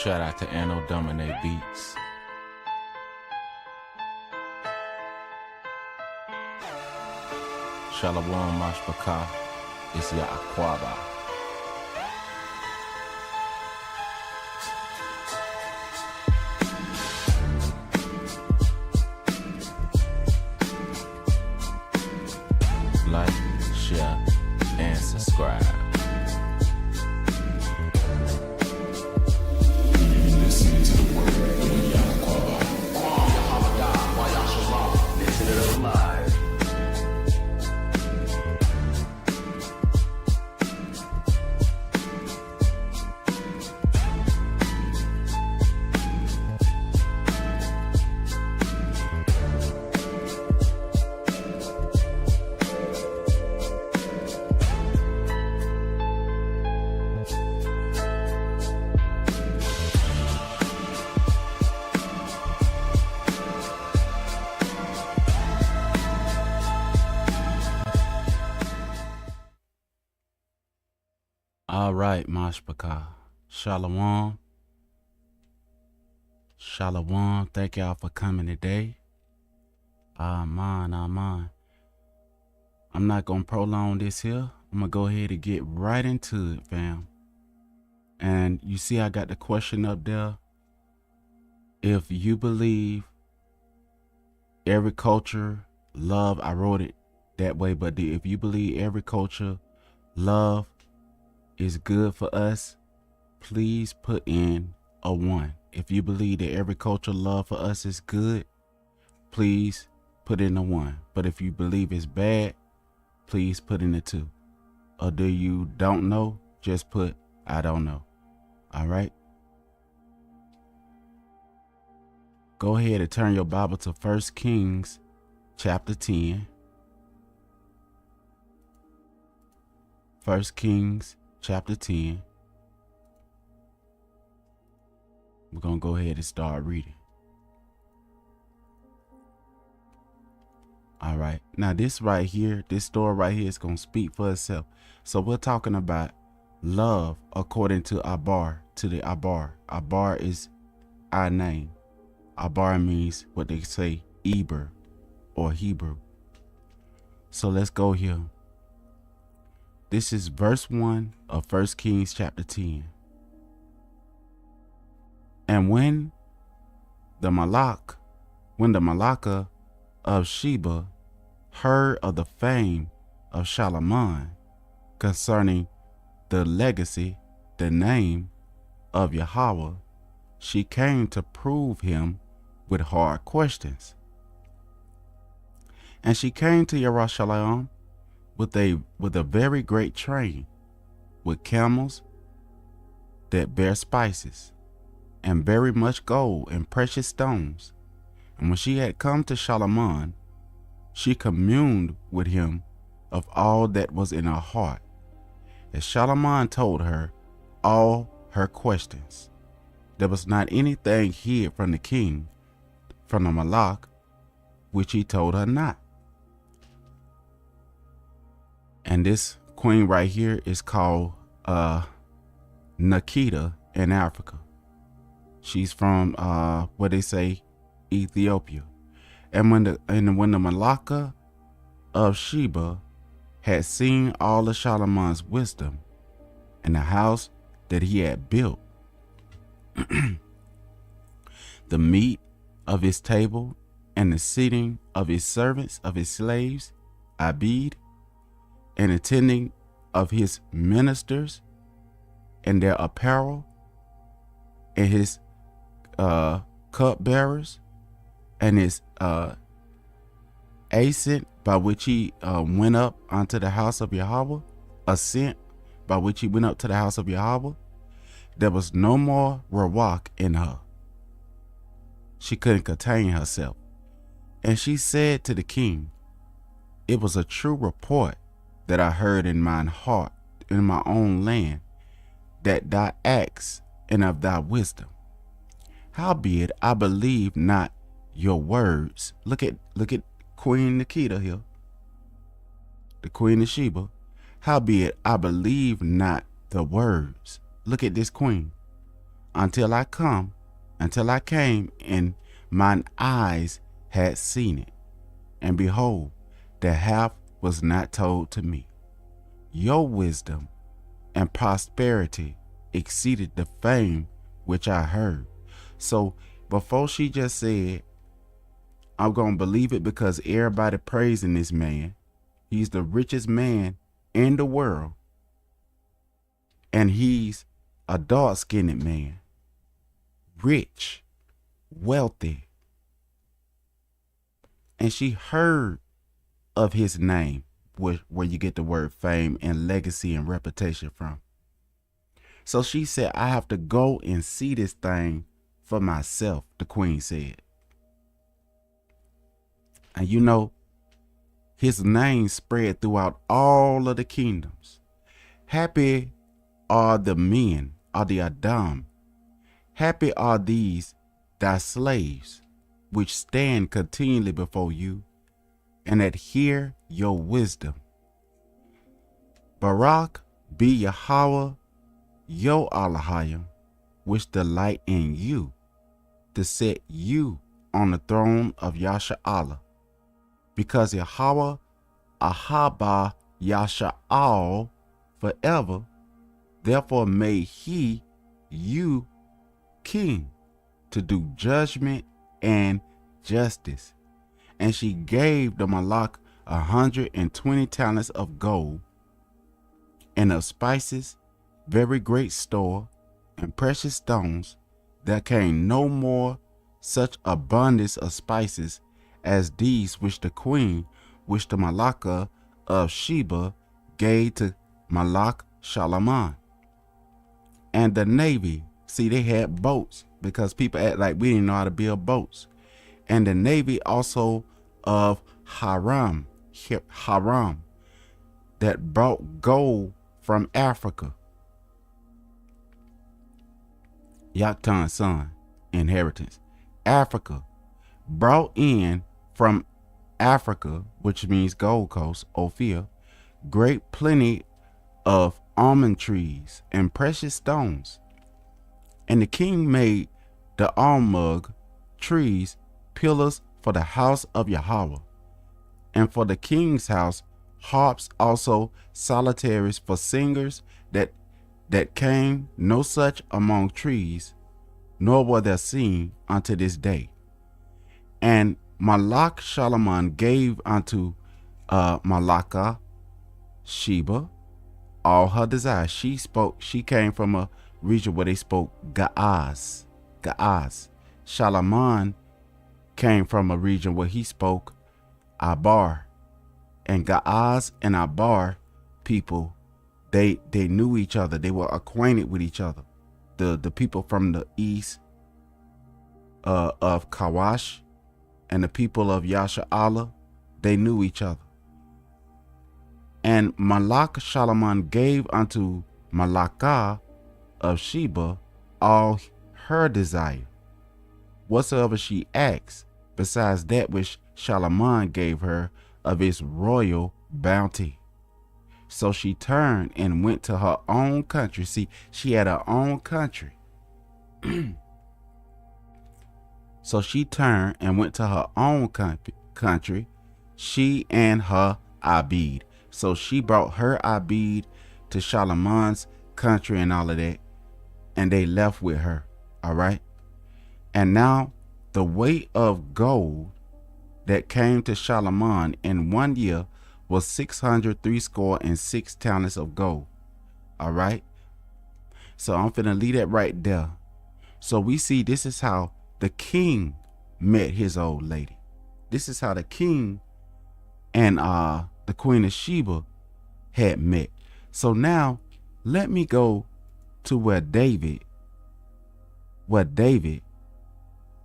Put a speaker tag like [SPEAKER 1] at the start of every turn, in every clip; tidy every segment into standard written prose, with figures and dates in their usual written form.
[SPEAKER 1] Shout out to Anno Domine Beats. Shalom Mashbaka is Ya'akwaba. Like, share, and subscribe. Listen to the word of Ya'akwaba. Listen to the live. All right, Mashbaka. Shalom. Shalom. Thank y'all for coming today. Aman. I'm not going to prolong this here. I'm going to go ahead and get right into it, fam. And you see I got the question up there. If you believe every culture love, I wrote it that way, but if you believe every culture love is good for us, please put in a 1. If you believe that every culture love for us is good, please put in a 1. But if you believe it's bad, please put in a 2. Or do you don't know, just put I don't know. All right. Go ahead and turn your Bible to 1 Kings chapter 10. 1 Kings chapter 10. We're going to go ahead and start reading. All right. Now this right here, this story right here is going to speak for itself. So we're talking about love according to Abar, to the Abar. Abar is our name. Abar means what they say, Eber or Hebrew. So let's go here. This is verse 1 of 1 Kings chapter 10. And when the Malaka of Sheba heard of the fame of Solomon concerning the legacy, the name of Yahweh, she came to prove him with hard questions. And she came to Jerusalem with a very great train, with camels that bear spices, and very much gold and precious stones. And when she had come to Solomon, she communed with him of all that was in her heart, as Solomon told her all her questions. There was not anything hid from the king, from the Malak, which he told her not. And this queen right here is called Nikita in Africa. She's from what they say, Ethiopia. And when the Malaka of Sheba had seen all of Solomon's wisdom and the house that he had built, the meat of his table and the sitting of his servants, of his slaves, Abid, and attending of his ministers and their apparel, and his cupbearers, and his ascent by which he went up unto the house of Yahweh, ascent by which he went up to the house of Yahweh, there was no more rawak in her. She couldn't contain herself. And she said to the king, it was a true report that I heard in mine heart, in my own land, that thy acts and of thy wisdom. Howbeit I believe not your words. Look at Queen Nikita here, the Queen of Sheba. Howbeit I believe not the words. Look at this queen until I came, and mine eyes had seen it. And behold, the half was not told to me. Your wisdom and prosperity exceeded the fame which I heard. So before she just said, I'm going to believe it because everybody praising this man. He's the richest man in the world. And he's a dark-skinned man, rich, wealthy. And she heard of his name, where you get the word fame and legacy and reputation from. So she said, I have to go and see this thing for myself, the queen said. And you know, his name spread throughout all of the kingdoms. Happy are the men, are the Adam. Happy are these thy slaves, which stand continually before you, and adhere your wisdom. Barak be Yahweh, your Elohim, which delight in you, to set you on the throne of Yasha'Allah. Because Yahweh Ahaba Yasha'al forever, therefore made he you king to do judgment and justice. And she gave the Malak 120 talents of gold, and of spices, very great store, and precious stones. There came no more such abundance of spices as these which the queen, which the Malaka of Sheba gave to Malak Shalaman. And the navy, see, they had boats, because people act like we didn't know how to build boats. And the navy also of Haram, that brought gold from Africa. Yaktan's son, inheritance. Africa brought in from Africa, which means Gold Coast, Ophir, great plenty of almond trees and precious stones. And the king made the almug trees pillars for the house of Yahweh, and for the king's house harps, also solitaries for singers, that came no such among trees, nor were there seen unto this day. And Malak Shalaman gave unto Malaka Sheba all her desires. She came from a region where they spoke Gaaz. Shalaman came from a region where he spoke Abar. And Gaaz and Abar people, they knew each other. They were acquainted with each other. The people from the east of Kawash and the people of Yasha'Allah, they knew each other. And Malak Shalaman gave unto Malakah of Sheba all her desire, whatsoever she asked, besides that which Shalaman gave her of his royal bounty. So she turned and went to her own country. See, she had her own country. So she turned and went to her own country, she and her Abid. So she brought her Abid to Shalaman's country and all of that, and they left with her. All right. And now the weight of gold that came to Shalaman in 1 year was 666 talents of gold. All right. So I'm finna leave that right there. So we see this is how the king met his old lady. This is how the king and the Queen of Sheba had met. So now let me go to where David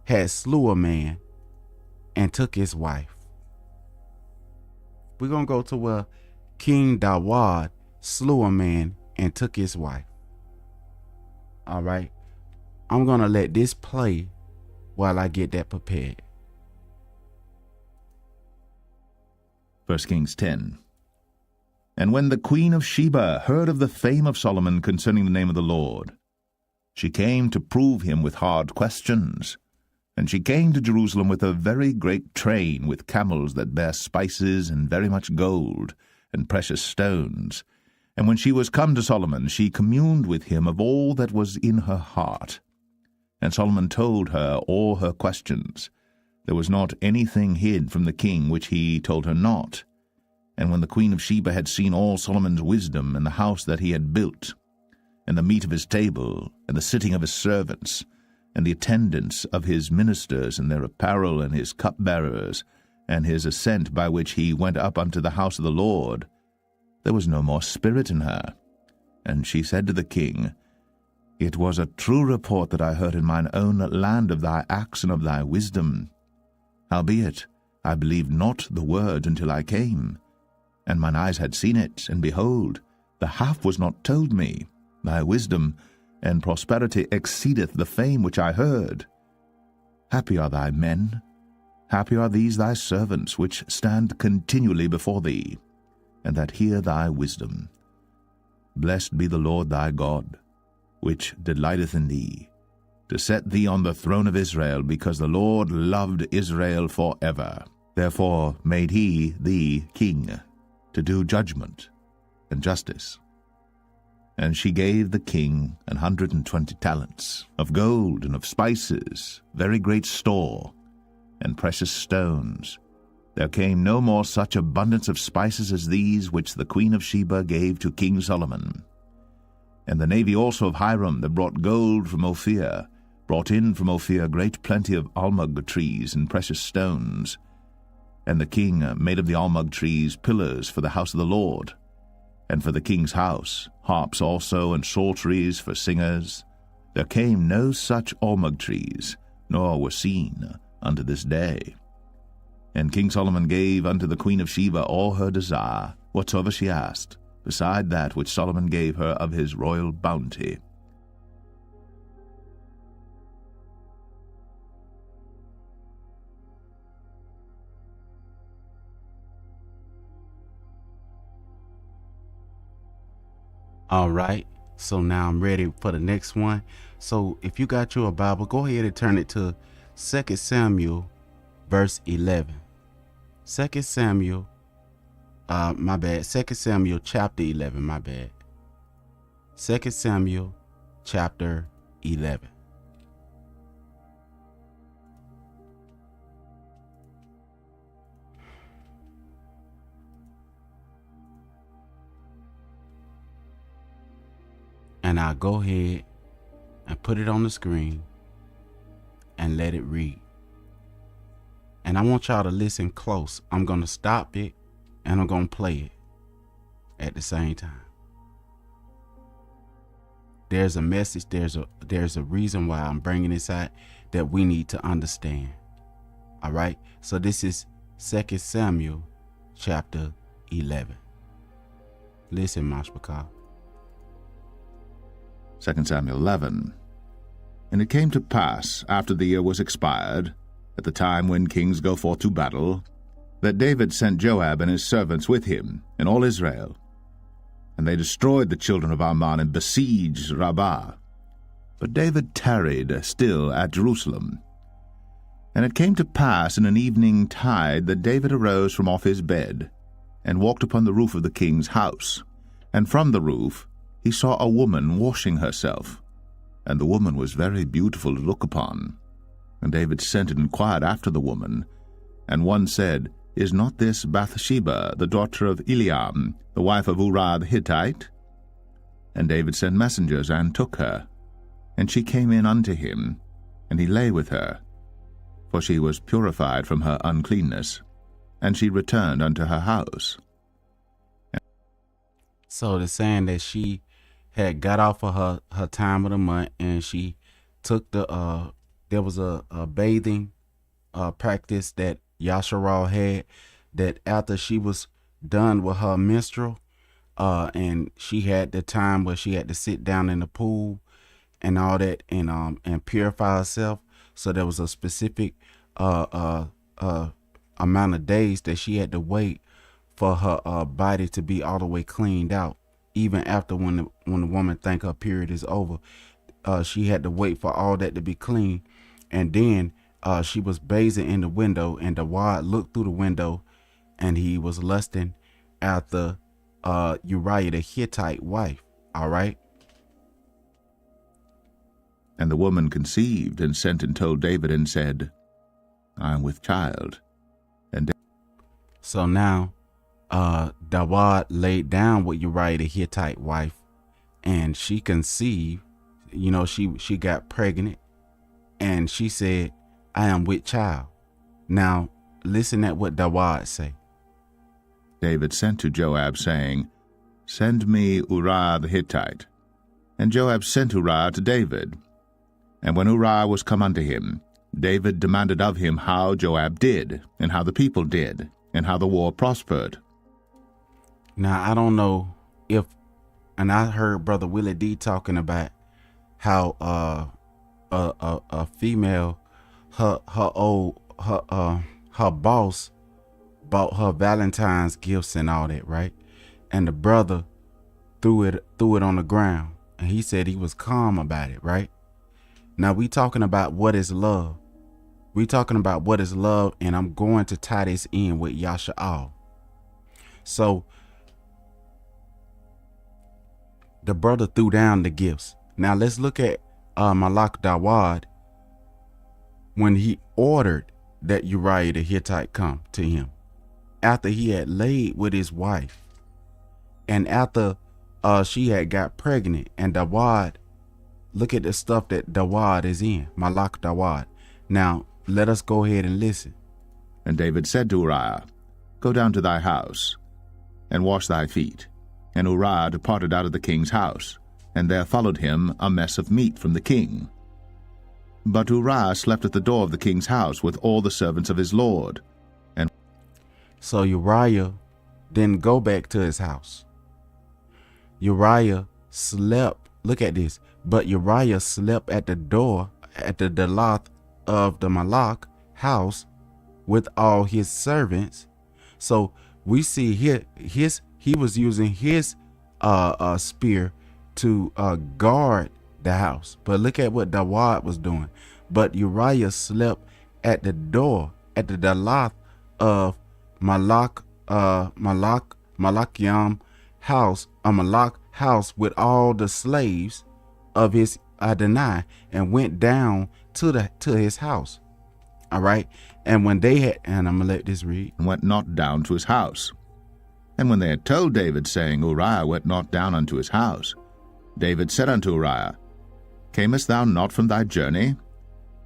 [SPEAKER 1] had slew a man and took his wife. We're going to go to where King Dawad slew a man and took his wife. All right. I'm going to let this play while I get that prepared.
[SPEAKER 2] 1 Kings 10. And when the queen of Sheba heard of the fame of Solomon concerning the name of the Lord, She came to prove him with hard questions. And she came to Jerusalem with a very great train, with camels that bear spices and very much gold and precious stones. And when she was come to Solomon, she communed with him of all that was in her heart. And Solomon told her all her questions. There was not anything hid from the king which he told her not. And when the queen of Sheba had seen all Solomon's wisdom, and the house that he had built, and the meat of his table, and the sitting of his servants, and the attendance of his ministers, and their apparel, and his cupbearers, and his ascent by which he went up unto the house of the Lord, there was no more spirit in her. And she said to the king, It was a true report that I heard in mine own land of thy acts and of thy wisdom. Howbeit, I believed not the word until I came. And mine eyes had seen it, and behold, the half was not told me. Thy wisdom and prosperity exceedeth the fame which I heard. Happy are thy men, happy are these thy servants, which stand continually before thee, and that hear thy wisdom. Blessed be the Lord thy God, which delighteth in thee, to set thee on the throne of Israel, because the Lord loved Israel for ever. Therefore made he thee king, to do judgment and justice. And she gave the king 120 talents of gold and of spices, very great store, and precious stones. There came no more such abundance of spices as these which the queen of Sheba gave to King Solomon. And the navy also of Hiram that brought gold from Ophir, brought in from Ophir great plenty of almug trees and precious stones. And the king made of the almug trees pillars for the house of the Lord, and for the king's house, harps also and psalteries for singers. There came no such almug trees, nor were seen unto this day. And King Solomon gave unto the queen of Sheba all her desire, whatsoever she asked, beside that which Solomon gave her of his royal bounty.
[SPEAKER 1] All right, so now I'm ready for the next one. So if you got your Bible, go ahead and turn it to 2 Samuel verse 11. 2 Samuel, 2 Samuel chapter 11, my bad. 2 Samuel chapter 11. And I'll go ahead and put it on the screen and let it read. And I want y'all to listen close. I'm going to stop it and I'm going to play it at the same time. There's a message, there's a reason why I'm bringing this out that we need to understand. All right? So this is 2 Samuel chapter 11. Listen, Mashbakar.
[SPEAKER 2] 2 Samuel 11. And it came to pass, after the year was expired, at the time when kings go forth to battle, that David sent Joab and his servants with him, and all Israel. And they destroyed the children of Ammon and besieged Rabbah. But David tarried still at Jerusalem. And it came to pass in an evening tide that David arose from off his bed, and walked upon the roof of the king's house. And from the roof he saw a woman washing herself, and the woman was very beautiful to look upon. And David sent and inquired after the woman. And one said, Is not this Bathsheba, the daughter of Eliam, the wife of Uriah the Hittite? And David sent messengers, and took her. And she came in unto him, and he lay with her, for she was purified from her uncleanness, and she returned unto her house.
[SPEAKER 1] So they're saying that she had got off of her time of the month, and she took the there was a bathing practice that Yasharal had, that after she was done with her menstrual, and she had the time where she had to sit down in the pool and all that, and purify herself. So there was a specific amount of days that she had to wait for her body to be all the way cleaned out. Even after when the woman think her period is over, she had to wait for all that to be clean. And then she was bathing in the window, and Dawad looked through the window, and he was lusting after Uriah the Hittite wife. All right.
[SPEAKER 2] And the woman conceived and sent and told David and said, I am with child. And
[SPEAKER 1] so now Dawad laid down with Uriah the Hittite wife, and she conceived. You know, she got pregnant, and she said, I am with child. Now listen at what Dawad say.
[SPEAKER 2] David sent to Joab, saying, Send me Uriah the Hittite. And Joab sent Uriah to David. And when Uriah was come unto him, David demanded of him how Joab did, and how the people did, and how the war prospered.
[SPEAKER 1] Now, I don't know if, and I heard Brother Willie D talking about how a female, her boss bought her Valentine's gifts and all that, right? And the brother threw it on the ground, and he said he was calm about it, right? Now we talking about what is love. We talking about what is love, and I'm going to tie this in with Yasha'al. So the brother threw down the gifts. Now let's look at Malak Dawad when he ordered that Uriah the Hittite come to him after he had laid with his wife, and after she had got pregnant. And Dawad, look at the stuff that Dawad is in, Malak Dawad. Now let us go ahead and listen.
[SPEAKER 2] And David said to Uriah, Go down to thy house, and wash thy feet. And Uriah departed out of the king's house, and there followed him a mess of meat from the king. But Uriah slept at the door of the king's house with all the servants of his lord. And
[SPEAKER 1] so Uriah didn't go back to his house. Uriah slept, look at this, but Uriah slept at the door, at the Delath of the Malak house with all his servants. So we see here he was using his spear to guard the house. But look at what Dawad was doing. But Uriah slept at the door, at the Delath of Malakyam house, a Malak house with all the slaves of his Adonai, and went down to his house. All right. And when they had, and I'm gonna let this read,
[SPEAKER 2] went not down to his house. And when they had told David, saying, Uriah went not down unto his house, David said unto Uriah, Camest thou not from thy journey?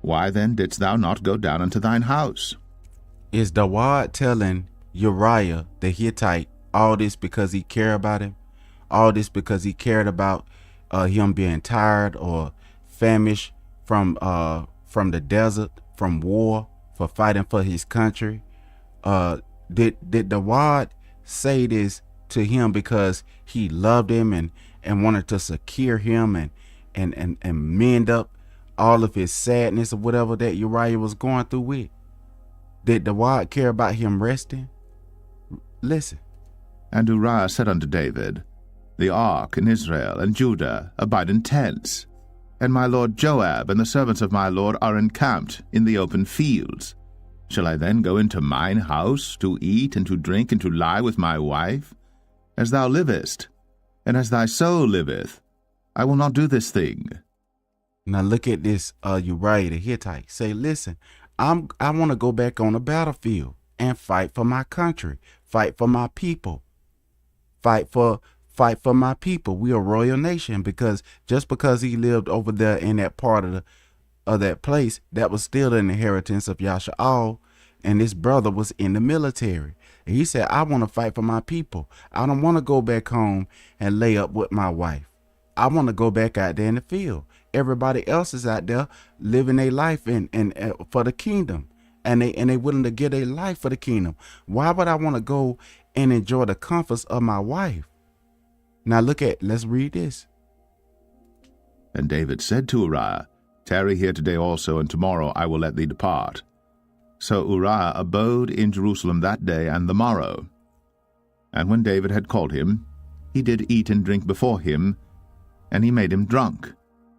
[SPEAKER 2] Why then didst thou not go down unto thine house?
[SPEAKER 1] Is Dawad telling Uriah the Hittite all this because he cared about him? All this because he cared about him being tired or famished from the desert, from war, for fighting for his country? Did Dawad say this to him because he loved him and wanted to secure him and mend up all of his sadness or whatever that Uriah was going through with? Did Dawad care about him resting? Listen.
[SPEAKER 2] And Uriah said unto David, The ark in Israel and Judah abide in tents, and my lord Joab and the servants of my lord are encamped in the open fields. Shall I then go into mine house to eat and to drink and to lie with my wife? As thou livest, and as thy soul liveth, I will not do this thing.
[SPEAKER 1] Now look at this, Uriah the Hittite. Say, listen, I want to go back on the battlefield and fight for my country, fight for my people, fight for my people. We are a royal nation, because just because he lived over there in that part of that place, that was still an inheritance of Yasha'al, and his brother was in the military. And he said, I want to fight for my people. I don't want to go back home and lay up with my wife. I want to go back out there in the field. Everybody else is out there living their life and for the kingdom, and they willing to give their life for the kingdom. Why would I want to go and enjoy the comforts of my wife? Now let's read this.
[SPEAKER 2] And David said to Uriah, Tarry here today also, and tomorrow I will let thee depart. So Uriah abode in Jerusalem that day and the morrow. And when David had called him, he did eat and drink before him, and he made him drunk.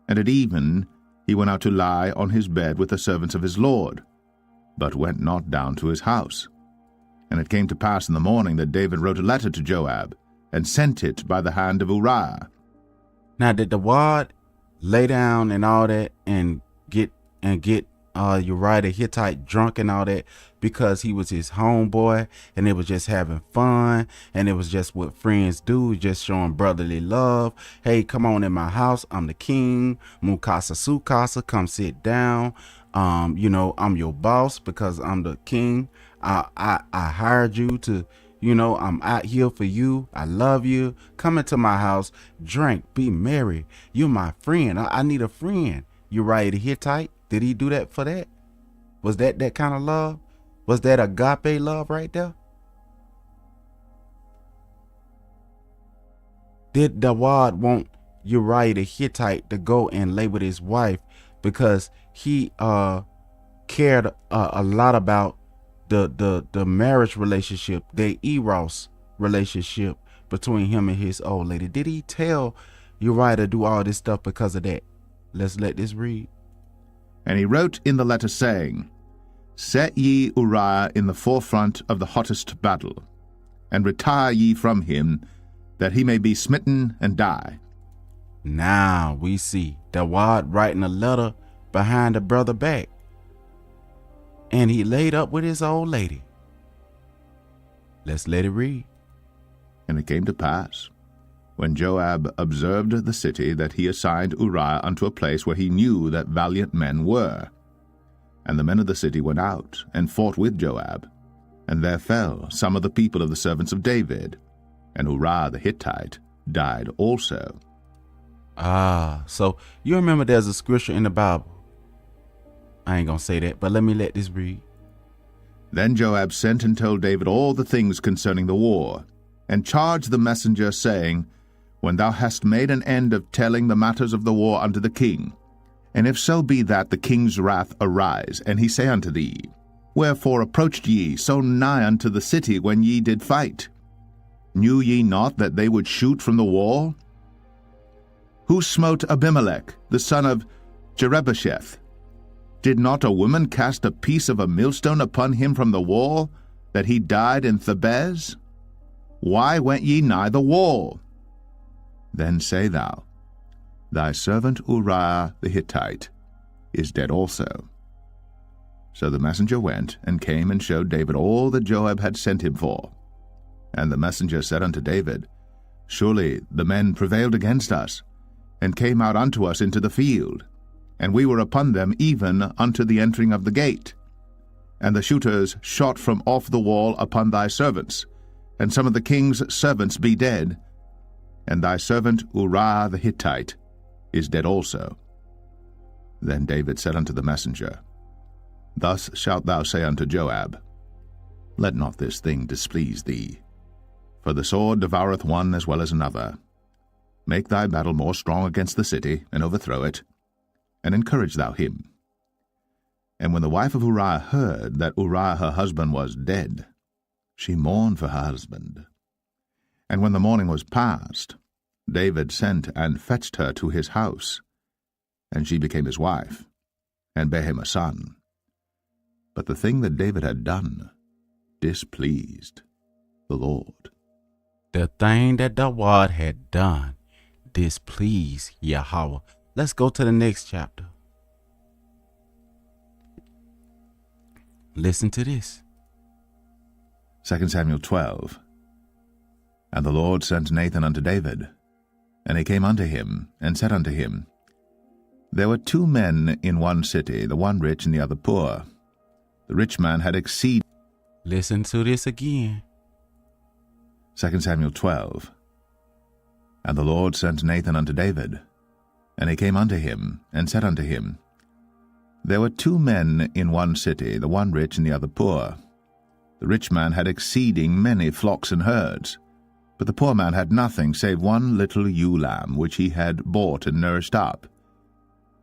[SPEAKER 2] And at even he went out to lie on his bed with the servants of his lord, but went not down to his house. And it came to pass in the morning that David wrote a letter to Joab, and sent it by the hand of Uriah.
[SPEAKER 1] Now did the wad lay down and all that and get Uriah the Hittite drunk and all that because he was his homeboy and they was just having fun and it was just what friends do, just showing brotherly love. Hey, come on in my house. I'm the king. Mukasa Sukasa, come sit down. I'm your boss because I'm the king. I hired you to, I'm out here for you. I love you. Come into my house, drink, be merry. You're my friend. I need a friend. Uriah the Hittite. Did he do that for that? Was that kind of love? Was that agape love right there? Did Dawad want Uriah the Hittite to go and lay with his wife because he cared a lot about the marriage relationship, the eros relationship between him and his old lady? Did he tell Uriah to do all this stuff because of that? Let's let this read.
[SPEAKER 2] And he wrote in the letter, saying, Set ye Uriah in the forefront of the hottest battle, and retire ye from him, that he may be smitten and die.
[SPEAKER 1] Now we see Dawad writing a letter behind the brother back, and he laid up with his old lady. Let's let it read.
[SPEAKER 2] And it came to pass, when Joab observed the city, that he assigned Uriah unto a place where he knew that valiant men were. And the men of the city went out, and fought with Joab. And there fell some of the people of the servants of David. And Uriah the Hittite died also.
[SPEAKER 1] So you remember there's a scripture in the Bible. I ain't gonna say that, but let this read.
[SPEAKER 2] Then Joab sent and told David all the things concerning the war, and charged the messenger, saying, When thou hast made an end of telling the matters of the war unto the king, and if so be that the king's wrath arise, and he say unto thee, Wherefore approached ye so nigh unto the city when ye did fight? Knew ye not that they would shoot from the wall? Who smote Abimelech, the son of Jerubbesheth? Did not a woman cast a piece of a millstone upon him from the wall, that he died in Thebez? Why went ye nigh the wall? Then say thou, Thy servant Uriah the Hittite is dead also. So the messenger went, and came and showed David all that Joab had sent him for. And the messenger said unto David, Surely the men prevailed against us, and came out unto us into the field, and we were upon them even unto the entering of the gate. And the shooters shot from off the wall upon thy servants, and some of the king's servants be dead, and thy servant Uriah the Hittite is dead also. Then David said unto the messenger, Thus shalt thou say unto Joab, Let not this thing displease thee, for the sword devoureth one as well as another. Make thy battle more strong against the city, and overthrow it, and encourage thou him. And when the wife of Uriah heard that Uriah her husband was dead, she mourned for her husband. And when the morning was past, David sent and fetched her to his house, and she became his wife, and bare him a son. But the thing that David had done displeased the Lord.
[SPEAKER 1] The thing that Dawad had done displeased Yahweh. Let's go to the next chapter. Listen to this.
[SPEAKER 2] 2 Samuel 12. And the Lord sent Nathan unto David, and he came unto him, and said unto him, There were 2 men in one city, the one rich and the other poor. The rich man had exceeding.
[SPEAKER 1] Listen to this again.
[SPEAKER 2] 2 Samuel 12. And the Lord sent Nathan unto David, and he came unto him, and said unto him, There were 2 men in one city, the one rich and the other poor. The rich man had exceeding many flocks and herds, but the poor man had nothing save one little ewe lamb, which he had bought and nourished up.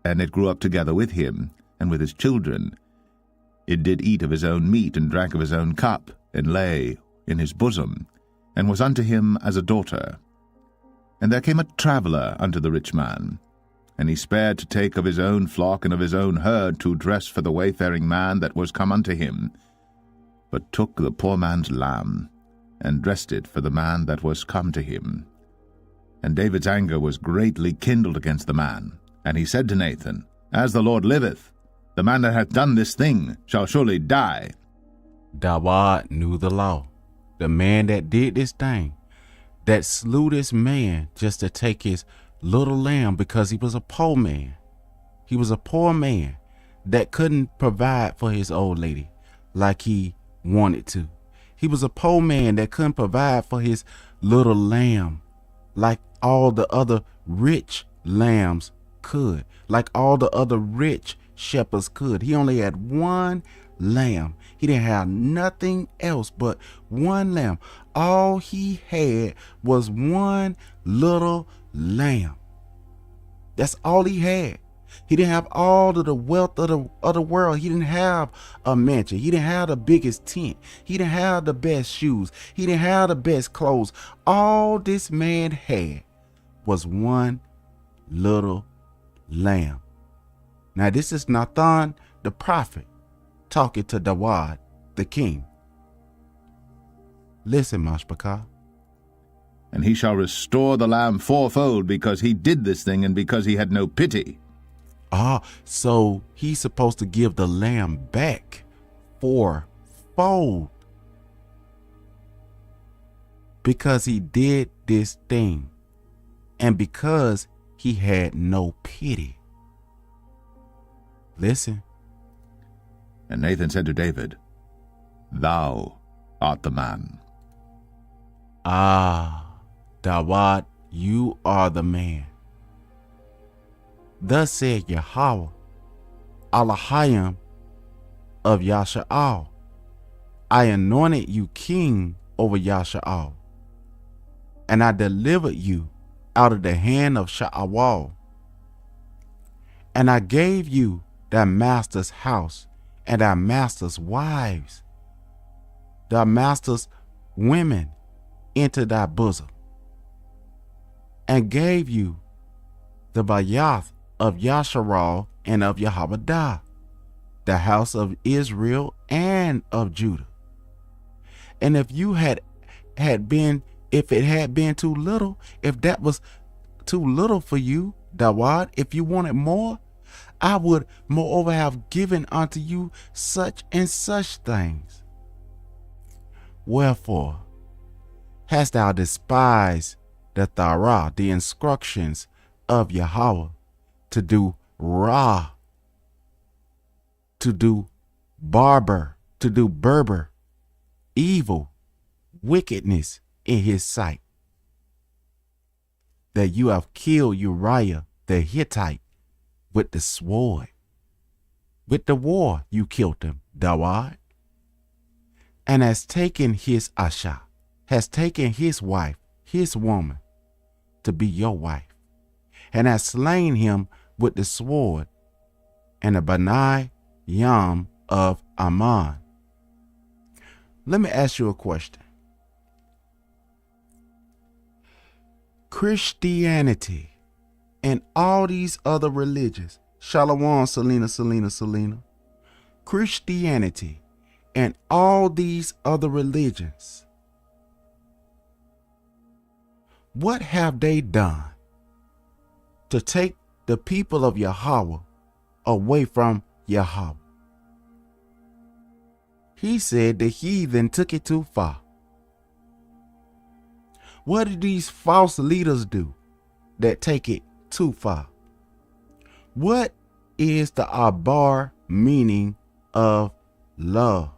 [SPEAKER 2] And it grew up together with him, and with his children. It did eat of his own meat, and drank of his own cup, and lay in his bosom, and was unto him as a daughter. And there came a traveller unto the rich man, And he spared to take of his own flock and of his own herd to dress for the wayfaring man that was come unto him, but took the poor man's lamb, and dressed it for the man that was come to him. And David's anger was greatly kindled against the man. And he said to Nathan, As the Lord liveth, the man that hath done this thing shall surely die.
[SPEAKER 1] Dawad knew the law. The man that did this thing, that slew this man just to take his little lamb because he was a poor man. He was a poor man that couldn't provide for his old lady like he wanted to. He was a poor man that couldn't provide for his little lamb like all the other rich lambs could, like all the other rich shepherds could. He only had one lamb. He didn't have nothing else but one lamb. All he had was one little lamb. That's all he had. He didn't have all of the wealth of the world. He didn't have a mansion. He didn't have the biggest tent. He didn't have the best shoes. He didn't have the best clothes. All this man had was one little lamb. Now this is Nathan the prophet talking to Dawad the king. Listen, Mashpaka.
[SPEAKER 2] And he shall restore the lamb fourfold, because he did this thing, and because he had no pity.
[SPEAKER 1] So he's supposed to give the lamb back fourfold because he did this thing and because he had no pity. Listen.
[SPEAKER 2] And Nathan said to David, Thou art the man.
[SPEAKER 1] Dawad, you are the man. Thus said Yahweh, Elohim of Yasha'al, I anointed you king over Yasha'al, and I delivered you out of the hand of Sha'awal, and I gave you thy master's house and thy master's wives, thy master's women into thy bosom, and gave you the Bayath of Yasharal and of Yehowadah, the house of Israel and of Judah. And if you if it had been too little, if that was too little for you, Dawad, if you wanted more, I would moreover have given unto you such and such things. Wherefore hast thou despised the Torah, the instructions of Yahweh, to do Ra, to do Berber, evil, wickedness in his sight, that you have killed Uriah the Hittite with the sword. With the war you killed him, Dawad, and has taken his Asha, has taken his wife, his woman, to be your wife, and has slain him with the sword and the Banai Yam of Ammon. Let me ask you a question. Christianity and all these other religions, Shalom, Selena. Christianity and all these other religions, what have they done to take the people of Yahweh away from Yahweh? He said the heathen took it too far. What do these false leaders do that take it too far? What is the Abar meaning of love?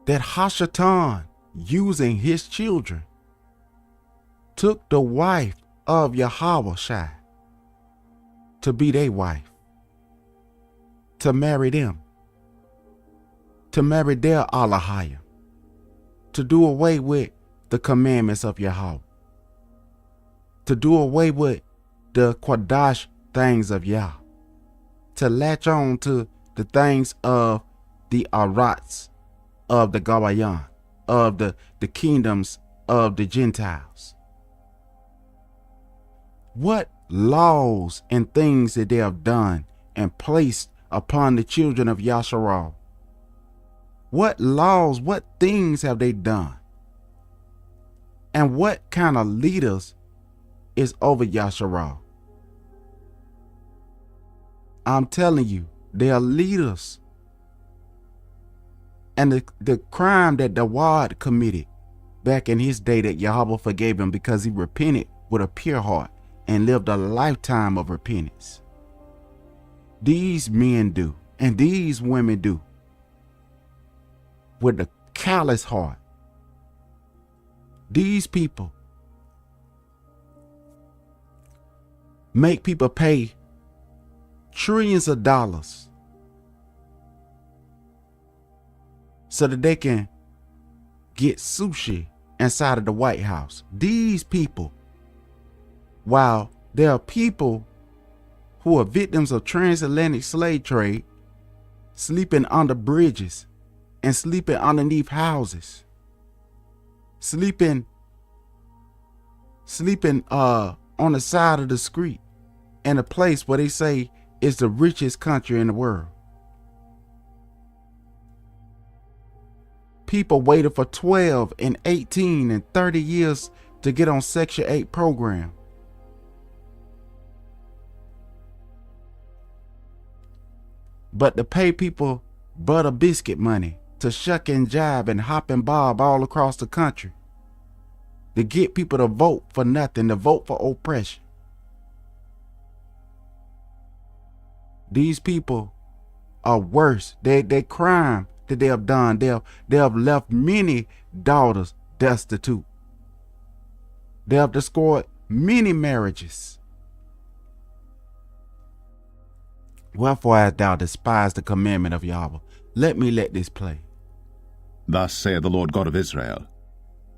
[SPEAKER 1] That Hashatan, using his children, took the wife of Yahweh Shai to be their wife, to marry them, to marry their Elohim, to do away with the commandments of Yahweh, to do away with the Quadash things of Yah, to latch on to the things of the Arats of the Gawayan, of the kingdoms of the Gentiles? What laws and things that they have done and placed upon the children of Yasharal? What laws, what things have they done? And what kind of leaders is over Yasharal? I'm telling you, they are leaders. And the crime that Dawad committed back in his day, that Yahweh forgave him because he repented with a pure heart and lived a lifetime of repentance. These men do, and these women do, with a callous heart. These people make people pay trillions of dollars so that they can get sushi inside of the White House. These people, while there are people who are victims of transatlantic slave trade, sleeping under bridges and sleeping underneath houses, sleeping on the side of the street in a place where they say is the richest country in the world. People waited for 12 and 18 and 30 years to get on Section 8 program. But to pay people butter biscuit money to shuck and jive and hop and bob all across the country, to get people to vote for nothing, to vote for oppression. These people are worse. Their crime that they have done, they have left many daughters destitute. They have destroyed many marriages. Wherefore hast thou despised the commandment of Yahweh? Let me let this play.
[SPEAKER 2] Thus saith the Lord God of Israel,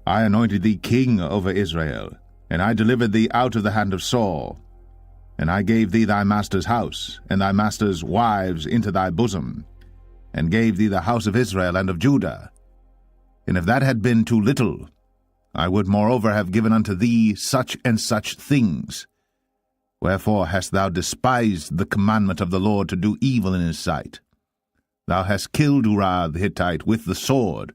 [SPEAKER 2] I anointed thee king over Israel, and I delivered thee out of the hand of Saul. And I gave thee thy master's house, and thy master's wives into thy bosom, and gave thee the house of Israel and of Judah. And if that had been too little, I would moreover have given unto thee such and such things. Wherefore hast thou despised the commandment of the Lord to do evil in his sight? Thou hast killed Uriah the Hittite with the sword,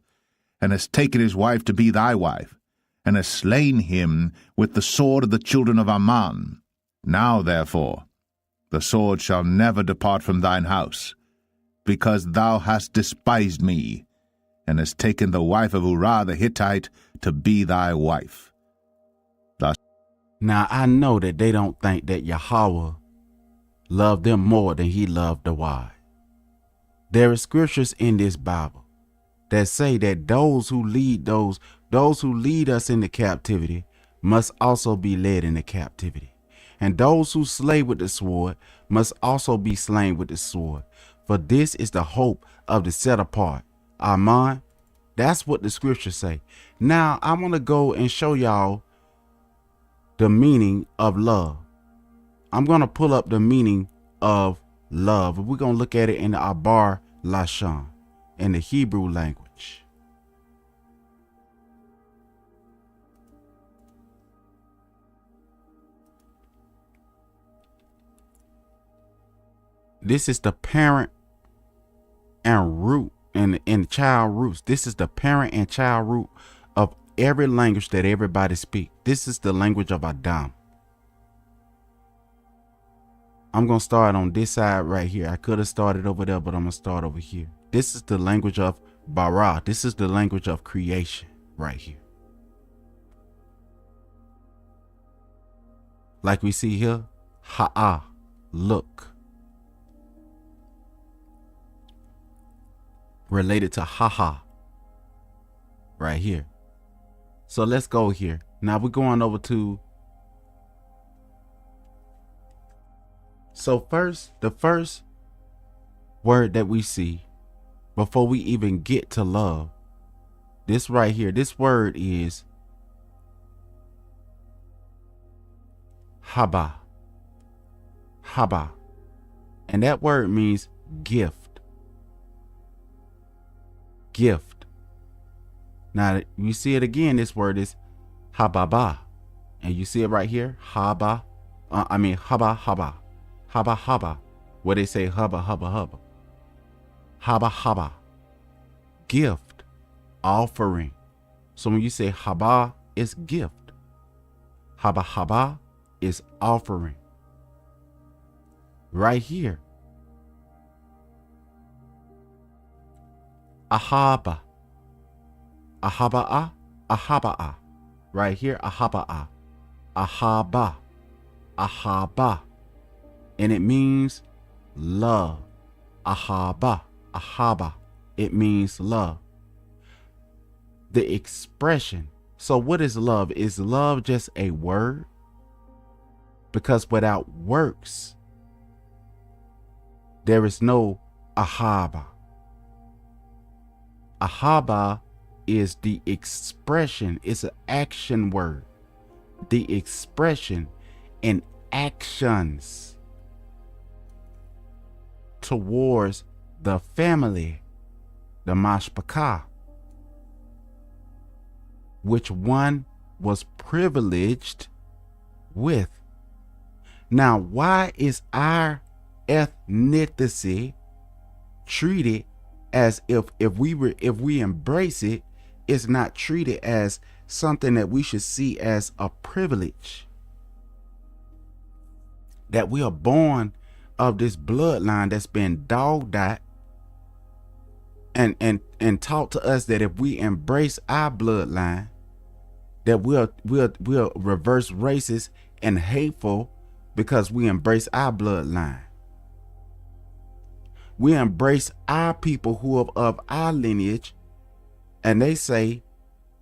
[SPEAKER 2] and hast taken his wife to be thy wife, and hast slain him with the sword of the children of Ammon. Now, therefore, the sword shall never depart from thine house, because thou hast despised me, and hast taken the wife of Uriah the Hittite to be thy wife. Thus.
[SPEAKER 1] Now I know that they don't think that Yahweh loved them more than he loved the wife. There are scriptures in this Bible that say that those who lead us into captivity must also be led into captivity. And those who slay with the sword must also be slain with the sword. For this is the hope of the set apart. Amen. That's what the scriptures say. Now I want to go and show y'all the meaning of love. I'm going to pull up the meaning of love. We're going to look at it in the Abar Lashon, in the Hebrew language. This is the parent and root and child roots. This is the parent and child root of every language that everybody speaks. This is the language of Adam. I'm going to start on this side right here. I could have started over there, but I'm going to start over here. This is the language of bara. This is the language of creation right here. Like we see here, ha'a, look. Related to haha right here. So let's go here. Now we're going over to, so the first word that we see before we even get to love, this right here, this word is haba. Haba. And that word means gift. Gift. Now you see it again. This word is hababa, and you see it right here. Haba, haba haba, haba haba. Where they say hubba hubba hubba. Haba haba, gift, offering. So when you say haba, it's gift. Haba haba is offering. Right here. Ahaba. Ahaba'a. Ahaba'a. Right here. Ahaba'a. Ahaba. Ahaba. And it means love. Ahaba. Ahaba. It means love. The expression. So what is love? Is love just a word? Because without works, there is no ahaba. Ahaba is the expression. It's an action word. The expression in actions towards the family, the mashpaka, which one was privileged with. Now, why is our ethnicity treated as if we embrace it, it's not treated as something that we should see as a privilege? That we are born of this bloodline that's been dogged out and taught to us that if we embrace our bloodline, that we'll reverse racist and hateful because we embrace our bloodline. We embrace our people who are of our lineage, and they say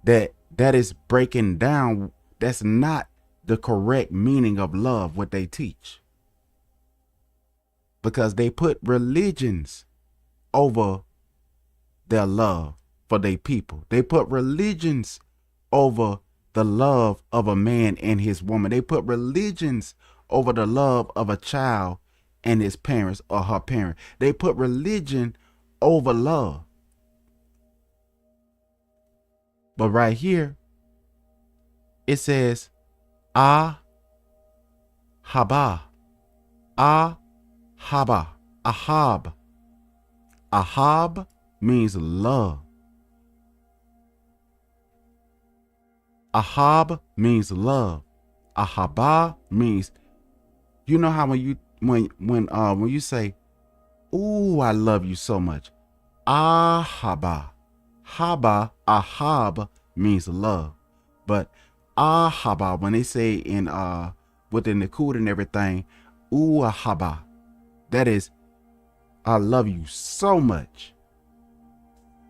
[SPEAKER 1] that is breaking down. That's not the correct meaning of love, what they teach. Because they put religions over their love for their people. They put religions over the love of a man and his woman. They put religions over the love of a child and his parents or her parent. They put religion over love. But right here, it says, ahaba, ahaba, ahab. Ahab means love. Ahab means love. Ahaba means, you know how when you say, "Ooh, I love you so much." Ahaba. Ahab means love. But ahaba, when they say in with the Nakud and everything, ooh ahaba, that is, I love you so much.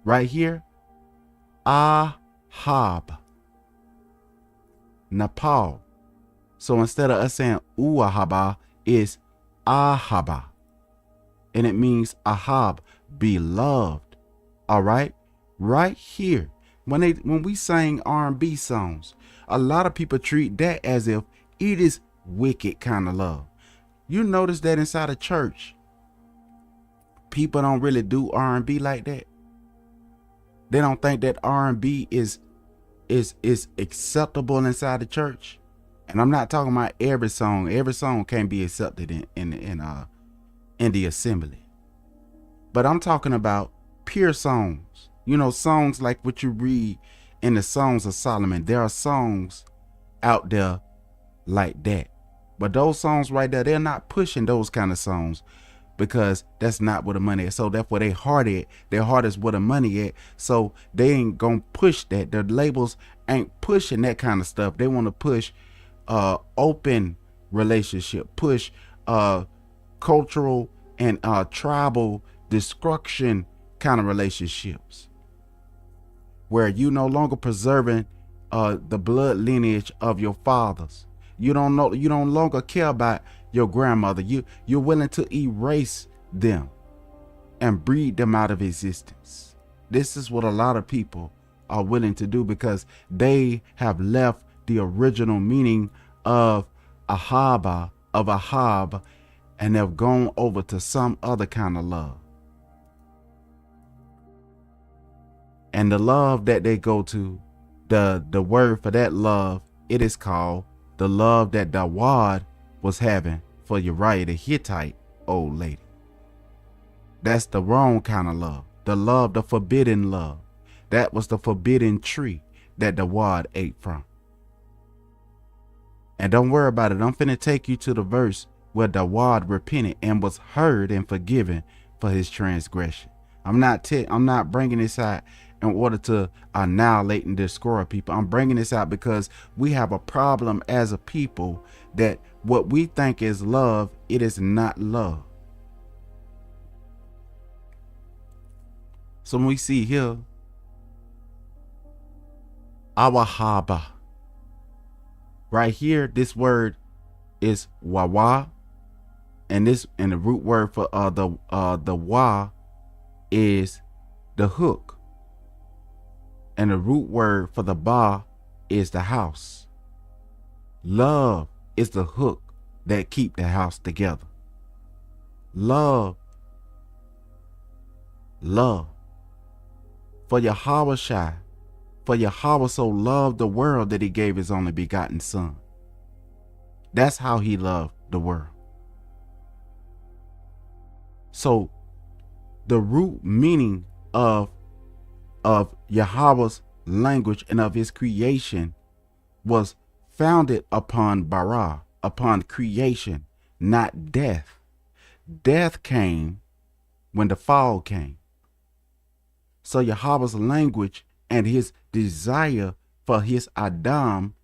[SPEAKER 1] Right here, ahab, Nepal. So instead of us saying ooh ahaba, it's ahaba. And it means ahab, beloved. All right? Right here. When we sing R&B songs, a lot of people treat that as if it is wicked kind of love. You notice that inside a church, people don't really do R&B like that. They don't think that R&B is acceptable inside the church. And I'm not talking about every song. Every song can't be accepted in the assembly. But I'm talking about pure songs. You know, songs like what you read in the Songs of Solomon. There are songs out there like that. But those songs right there, they're not pushing those kind of songs, because that's not where the money is. So that's where they heart at. Their heart is where the money at. So they ain't gonna push that. The labels ain't pushing that kind of stuff. They want to push open relationship, push cultural and tribal destruction kind of relationships, where you no longer preserving the blood lineage of your fathers. You don't longer care about your grandmother. You're willing to erase them and breed them out of existence. This is what a lot of people are willing to do, because they have left the original meaning of ahaba, of ahab, and have gone over to some other kind of love. And the love that they go to, the word for that love, it is called the love that Dawad was having for Uriah the Hittite old lady. That's the wrong kind of love. The love, the forbidden love. That was the forbidden tree that Dawad ate from. And don't worry about it. I'm finna take you to the verse where Dawad repented and was heard and forgiven for his transgression. I'm not bringing this out in order to annihilate and destroy people. I'm bringing this out because we have a problem as a people that what we think is love, it is not love. So when we see here, awahaba, right here, this word is wawa, and the root word for the wa is the hook, and the root word for the ba is the house. Love is the hook that keep the house together. Love. For Yahweh Shai, for Yahweh so loved the world that he gave his only begotten son. That's how he loved the world. So the root meaning of Yahweh's language and of his creation was founded upon bara, upon creation, not death. Death came when the fall came. So Yahweh's language and his desire for his Adam,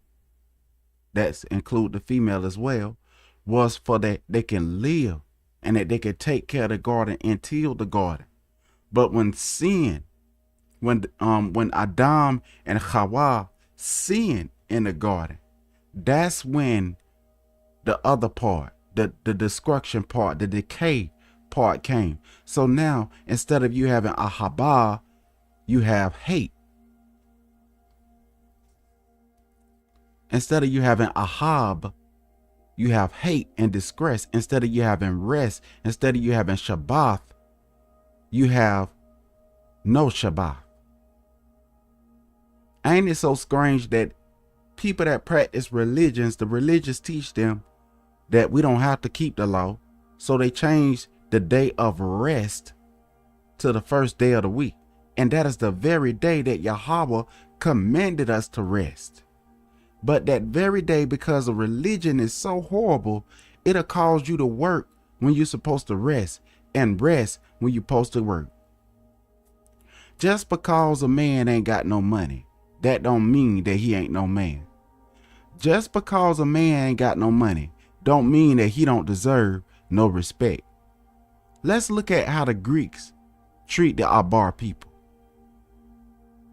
[SPEAKER 1] that's include the female as well, was for that they can live and that they can take care of the garden and till the garden. But when sin, when Adam and Hawa sinned in the garden, that's when the other part, the destruction part, the decay part came. So now instead of you having ahaba, you have hate. Instead of you having ahab, you have hate and disgrace. Instead of you having rest, instead of you having Shabbat, you have no Shabbat. Ain't it so strange that people that practice religions, the religious teach them that we don't have to keep the law. So they change the day of rest to the first day of the week. And that is the very day that Yahweh commanded us to rest. But that very day, because of religion is so horrible, it'll cause you to work when you're supposed to rest and rest when you're supposed to work. Just because a man ain't got no money, that don't mean that he ain't no man. Just because a man ain't got no money, don't mean that he don't deserve no respect. Let's look at how the Greeks treat the Abar people.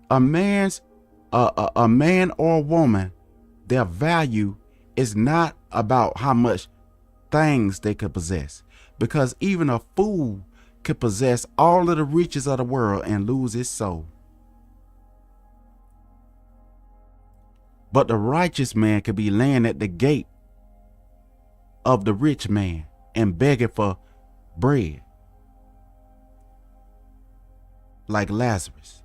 [SPEAKER 1] A man or a woman, their value is not about how much things they could possess, because even a fool could possess all of the riches of the world and lose his soul. But the righteous man could be laying at the gate of the rich man and begging for bread, like Lazarus.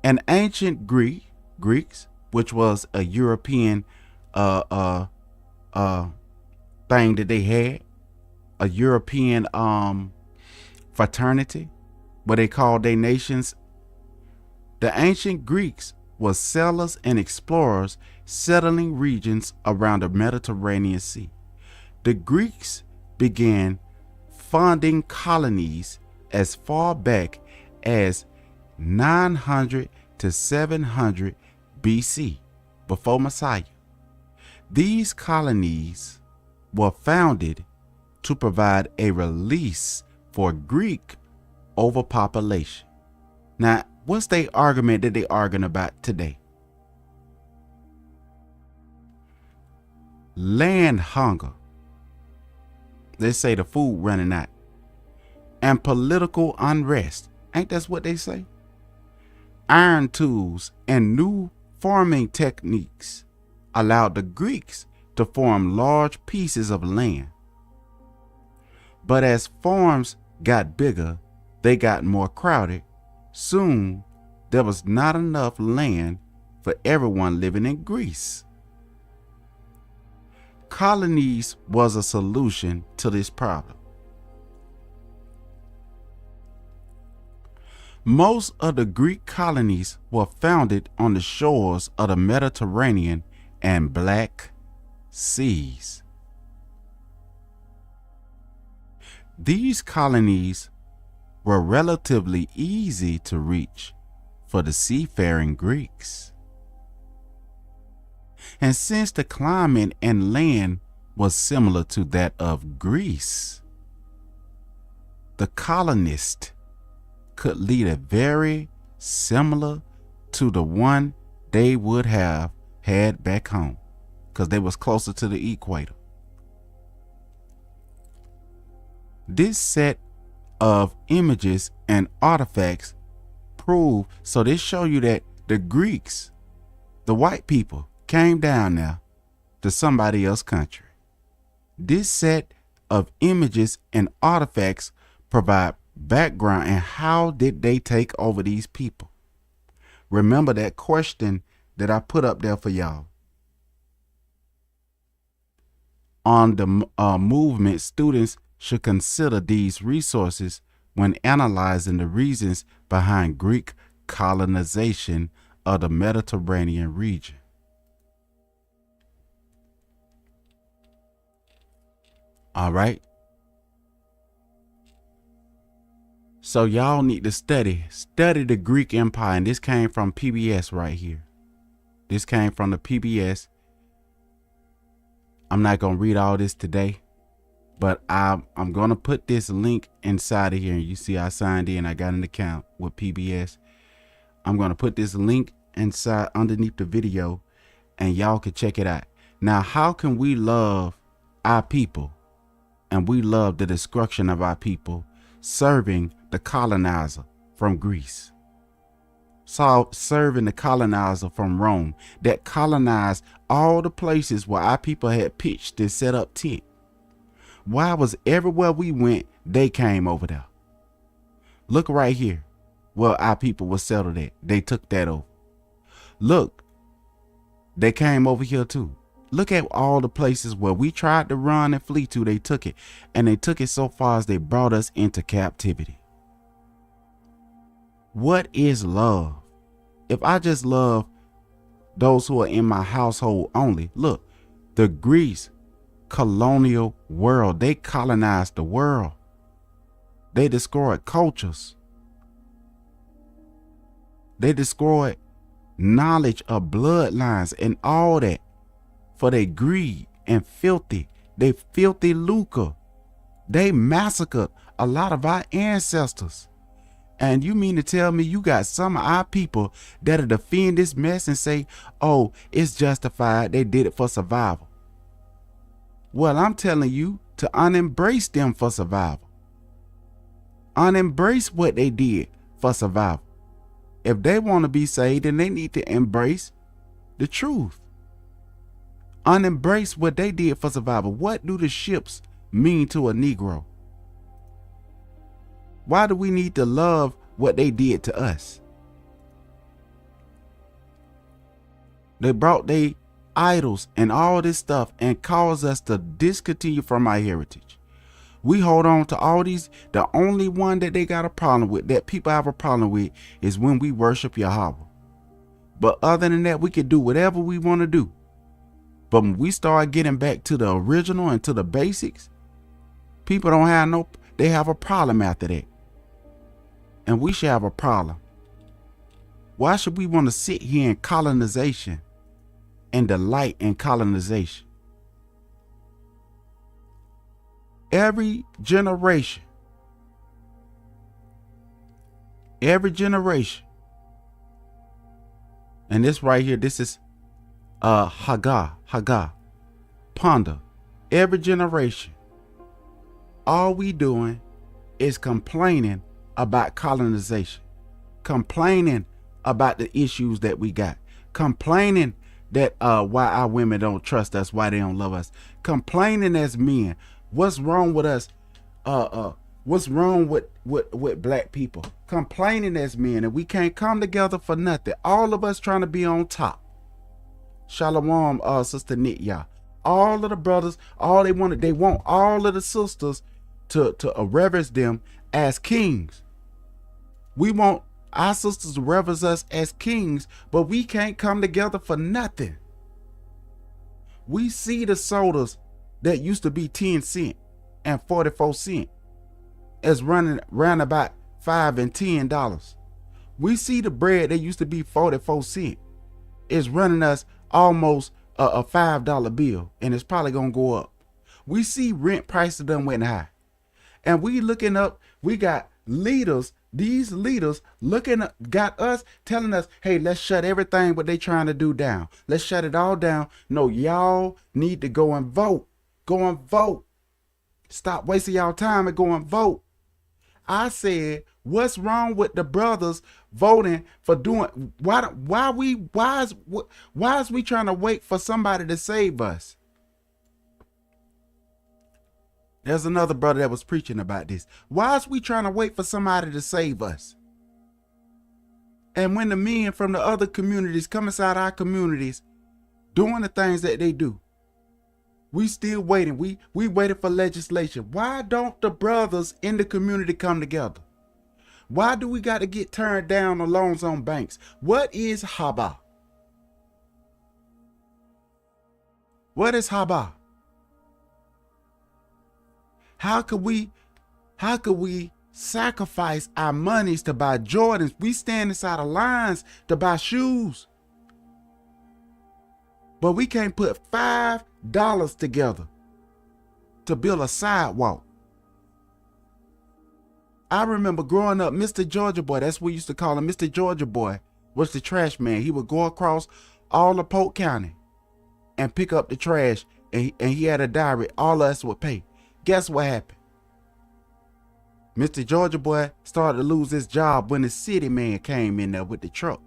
[SPEAKER 1] An ancient Greeks, which was a European thing that they had, a European fraternity, what they called their nations. The ancient Greeks were settlers and explorers settling regions around the Mediterranean Sea. The Greeks began founding colonies as far back as 900 to 700 BC, before Messiah. These colonies were founded to provide a release for Greek overpopulation. Now, what's the argument that they're arguing about today? Land hunger. They say the food running out. And political unrest. Ain't that what they say? Iron tools and new farming techniques allowed the Greeks to form large pieces of land. But as farms got bigger, they got more crowded. Soon, there was not enough land for everyone living in Greece. Colonize was a solution to this problem. Most of the Greek colonies were founded on the shores of the Mediterranean and Black Seas. These colonies were relatively easy to reach for the seafaring Greeks. And since the climate and land was similar to that of Greece, the colonists could lead a very similar to the one they would have had back home, because they was closer to the equator. This set of images and artifacts prove, so they show you that the Greeks, the white people, came down there to somebody else's country. This set of images and artifacts provide background and how did they take over these people. Remember that question that I put up there for y'all. On the movement, students should consider these resources when analyzing the reasons behind Greek colonization of the Mediterranean region. All right. So y'all need to study the Greek Empire. And this came from PBS right here. This came from the PBS. I'm not going to read all this today, but I'm going to put this link inside of here. And you see I signed in. I got an account with PBS. I'm going to put this link inside underneath the video and y'all can check it out. Now, how can we love our people and we love the destruction of our people serving the colonizer from Greece? So serving the colonizer from Rome that colonized all the places where our people had pitched and set up tent. Why was everywhere we went, they came over there? Look right here where our people were settled at. They took that over. Look, they came over here too. Look at all the places where we tried to run and flee to, they took it. And they took it so far as they brought us into captivity. What is love? If I just love those who are in my household only, look, the Greece colonial world, they colonized the world. They destroyed cultures. They destroyed knowledge of bloodlines and all that for their greed and they filthy lucre. They massacred a lot of our ancestors. And you mean to tell me you got some of our people that'll defend this mess and say, oh, it's justified, they did it for survival? Well, I'm telling you to unembrace them for survival. Unembrace what they did for survival. If they want to be saved, then they need to embrace the truth. Unembrace what they did for survival. What do the ships mean to a Negro? Why do we need to love what they did to us? They brought their idols and all this stuff and caused us to discontinue from our heritage. We hold on to all these. The only one that they got a problem with, that people have a problem with, is when we worship Yahweh. But other than that, we can do whatever we want to do. But when we start getting back to the original and to the basics, people don't have they have a problem after that. And we should have a problem. Why should we want to sit here in colonization and delight in colonization? Every generation, and this right here, this is Haggah, ponder. Every generation, all we doing is complaining about colonization, complaining about the issues that we got, complaining that why our women don't trust us, why they don't love us, complaining as men. What's wrong with us What's wrong with black people? Complaining as men, and we can't come together for nothing. All of us trying to be on top. Shalom, Sister Nitya. All of the brothers, they want all of the sisters to reverence them as kings. We want our sisters to reverence us as kings, but we can't come together for nothing. We see the sodas that used to be 10 cents and 44 cents as running around about $5 and $10. We see the bread that used to be 44 cents is running us almost a $5 bill, and it's probably gonna go up. We see rent prices done went high, and we looking up. We got leaders. These leaders got us telling us, hey, let's shut everything what they trying to do down. Let's shut it all down. No, y'all need to go and vote. Go and vote. Stop wasting y'all time and go and vote. I said, what's wrong with the brothers voting for doing? Why is we trying to wait for somebody to save us? There's another brother that was preaching about this. Why is we trying to wait for somebody to save us? And when the men from the other communities come inside our communities doing the things that they do, we still waiting. We waiting for legislation. Why don't the brothers in the community come together? Why do we got to get turned down on loans on banks? What is Haba? What is Haba? How could we sacrifice our monies to buy Jordans? We stand inside of lines to buy shoes, but we can't put $5 together to build a sidewalk. I remember growing up, Mr. Georgia Boy, that's what we used to call him. Mr. Georgia Boy was the trash man. He would go across all of Polk County and pick up the trash, and he had a diary. All of us would pay. Guess what happened? Mr. Georgia Boy started to lose his job when the city man came in there with the truck.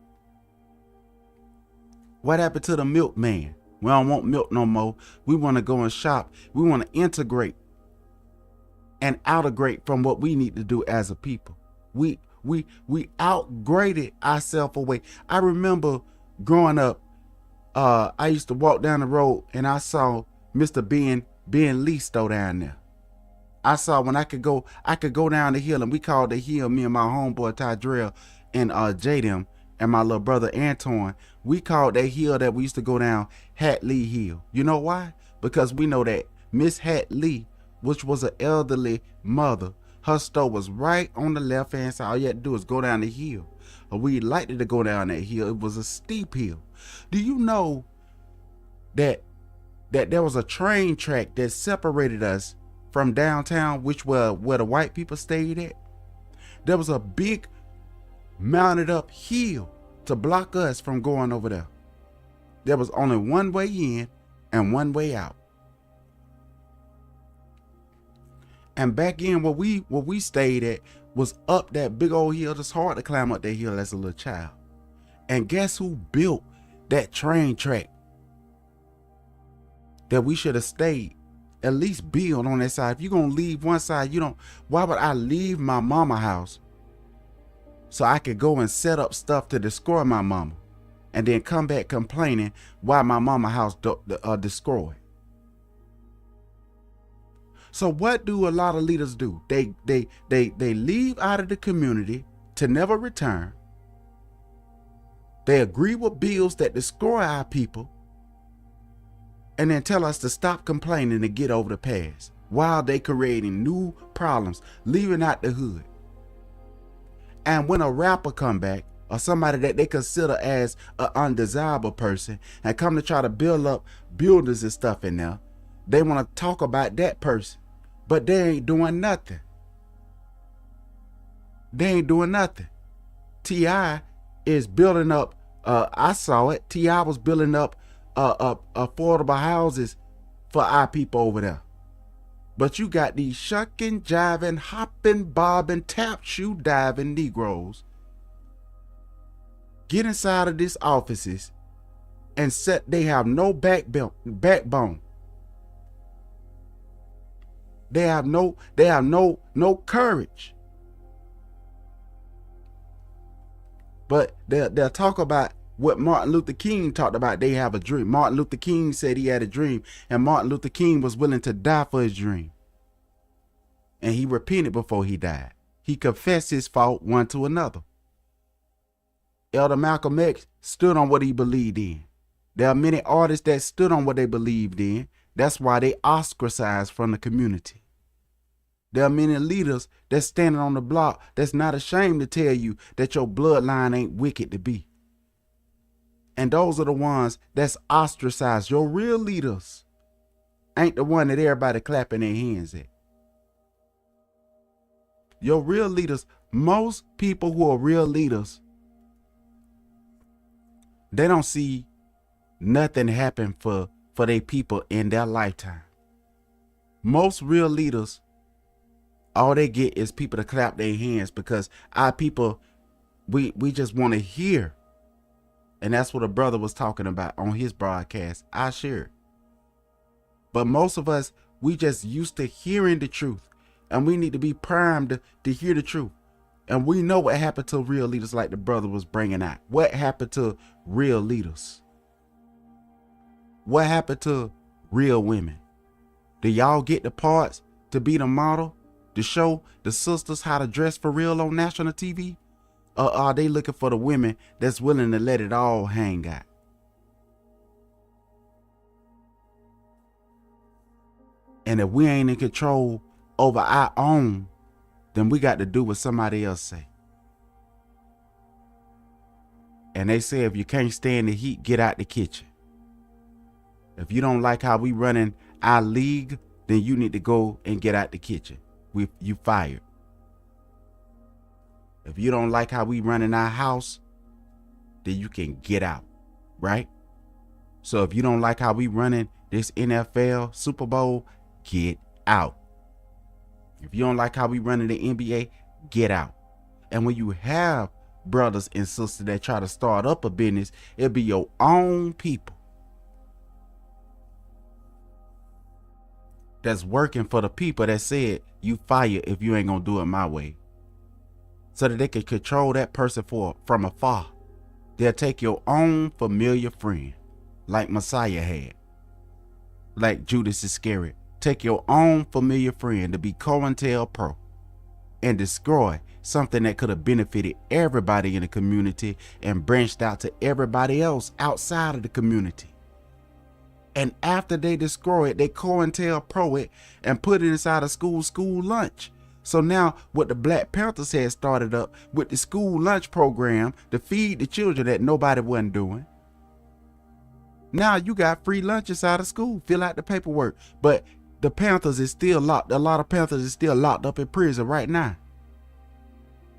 [SPEAKER 1] What happened to the milkman? We don't want milk no more. We want to go and shop. We want to integrate and outegrate from what we need to do as a people. We outgraded ourselves away. I remember growing up, I used to walk down the road and I saw Mr. Ben Lee store down there. I saw when I could go down the hill, and we called the hill, me and my homeboy Tydrell and Jadem and my little brother Antoine, we called that hill that we used to go down Hat Lee Hill. You know why? Because we know that Miss Hat Lee, which was an elderly mother, her store was right on the left hand side. All you had to do is go down the hill. But we liked to go down that hill. It was a steep hill. Do you know that there was a train track that separated us from downtown, which were where the white people stayed at? There was a big mounted up hill to block us from going over there. There was only one way in and one way out. And back in where we stayed at was up that big old hill. It's hard to climb up that hill as a little child. And guess who built that train track that we should have stayed? At least build on that side. If you're going to leave one side, why would I leave my mama house so I could go and set up stuff to destroy my mama and then come back complaining why my mama house destroyed? So what do a lot of leaders do? They leave out of the community to never return. They agree with bills that destroy our people, and then tell us to stop complaining and get over the past while they creating new problems, leaving out the hood. And when a rapper come back, or somebody that they consider as an undesirable person, and come to try to build up buildings and stuff in there, they want to talk about that person, but they ain't doing nothing. They ain't doing nothing. T.I. is building up, I saw it, T.I. was building up affordable houses for our people over there. But you got these shucking, jiving, hopping, bobbing, tap shoe diving Negroes get inside of these offices and they have no backbone. They have no courage. But they'll talk about what Martin Luther King talked about. They have a dream. Martin Luther King said he had a dream, and Martin Luther King was willing to die for his dream. And he repented before he died. He confessed his fault one to another. Elder Malcolm X stood on what he believed in. There are many artists that stood on what they believed in. That's why they ostracized from the community. There are many leaders that's standing on the block that's not ashamed to tell you that your bloodline ain't wicked to be. And those are the ones that's ostracized. Your real leaders ain't the one that everybody clapping their hands at. Your real leaders, most people who are real leaders, they don't see nothing happen for their people in their lifetime. Most real leaders, all they get is people to clap their hands because our people, we just want to hear. And that's what a brother was talking about on his broadcast. I shared. But most of us, we just used to hearing the truth. And we need to be primed to hear the truth. And we know what happened to real leaders like the brother was bringing out. What happened to real leaders? What happened to real women? Do y'all get the parts to be the model? To show the sisters how to dress for real on national TV? Or are they looking for the women that's willing to let it all hang out? And if we ain't in control over our own, then we got to do what somebody else say. And they say if you can't stand the heat, get out the kitchen. If you don't like how we running our league, then you need to go and get out the kitchen. You fired. If you don't like how we running our house, then you can get out, right? So if you don't like how we running this NFL Super Bowl, get out. If you don't like how we running the NBA, get out. And when you have brothers and sisters that try to start up a business, it'll be your own people that's working for the people that said you fire if you ain't gonna do it my way. So that they can control that person from afar. They'll take your own familiar friend, like Messiah had, like Judas Iscariot. Take your own familiar friend to be COINTELPRO and destroy something that could have benefited everybody in the community and branched out to everybody else outside of the community. And after they destroy it, they COINTELPRO it and put it inside a school lunch. So now what the Black Panthers had started up with the school lunch program to feed the children that nobody wasn't doing. Now you got free lunches out of school. Fill out the paperwork. But the Panthers is still locked. A lot of Panthers is still locked up in prison right now.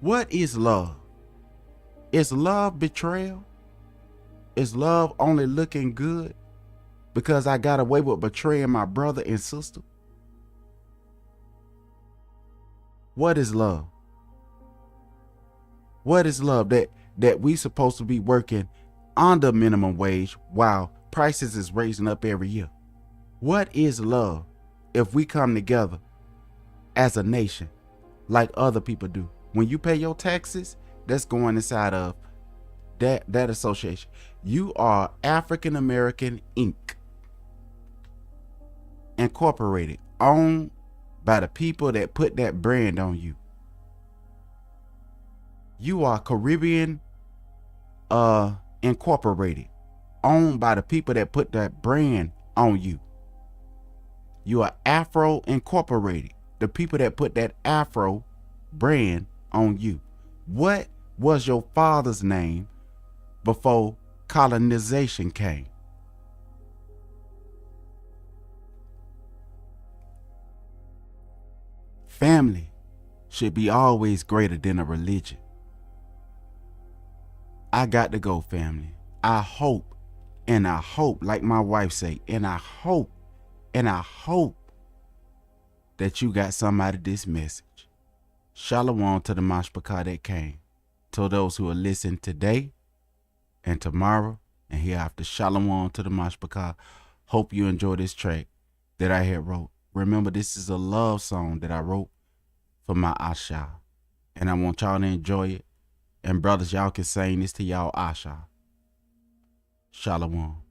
[SPEAKER 1] What is love? Is love betrayal? Is love only looking good because I got away with betraying my brother and sister? What is love? What is love that we supposed to be working under minimum wage while prices is raising up every year? What is love if we come together as a nation like other people do? When you pay your taxes, that's going inside of that association. You are African American Inc. Incorporated, owned by the people that put that brand on you. You are Caribbean Incorporated, owned by the people that put that brand on you. You are Afro Incorporated, the people that put that Afro brand on you. What was your father's name before colonization came? Family should be always greater than a religion. I got to go, family. I hope, like my wife say, and I hope that you got some out of this message. Shalom to the Mashpachah that came. To those who will listen today and tomorrow and hereafter, shalom to the Mashpachah. Hope you enjoy this track that I had wrote. remember, this is a love song that I wrote for my Asha. And I want y'all to enjoy it. And brothers, y'all can sing this to y'all Asha. Shalom.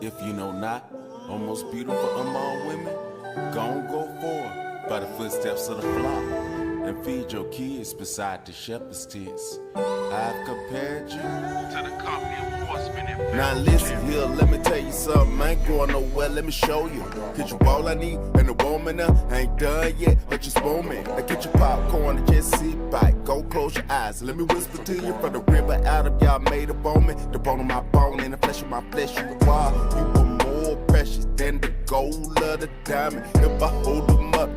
[SPEAKER 3] If you know not, O most beautiful among women, go forward by the footsteps of the flock and feed your kids beside the shepherd's tents. I've compared you to the company of horsemen and now listen here, let me tell you something. I ain't going nowhere, let me show you. Cause you all I need and the woman I ain't done yet, but just moment. Now get your popcorn and just sit back. Go close your eyes. Let me whisper to you from the river out of y'all made up on me. The bone of my bone and the flesh of my flesh. You are, you were more precious than the gold of the diamond. If I hold them up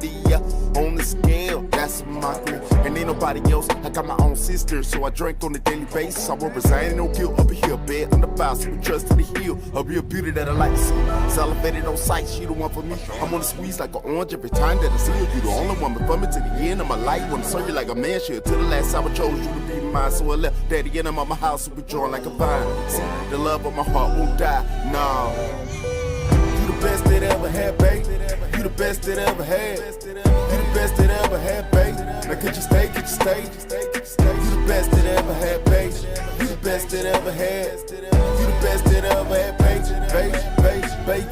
[SPEAKER 3] on the scale, that's a mockery. And ain't nobody else. I got my own sister, so I drink on a daily basis. I won't resign, no guilt up here, bed on the bounce. We trust in the hill, a real beauty that I like to see. Salivated on sight, she the one for me. I'm gonna squeeze like an orange every time that I see her. You the only woman for me to the end of my life. Wanna serve you like a man should. Till the last time I chose you to be mine, so I left daddy and I'm at my house, so we join like a vine. See, the love of my heart won't die, no. You the best that ever had, babe. You the best that ever had. You the best that ever had, babe. Now could you stay, could you stay? You the best that ever had, babe. You the best that ever had. You the best that ever had, babe.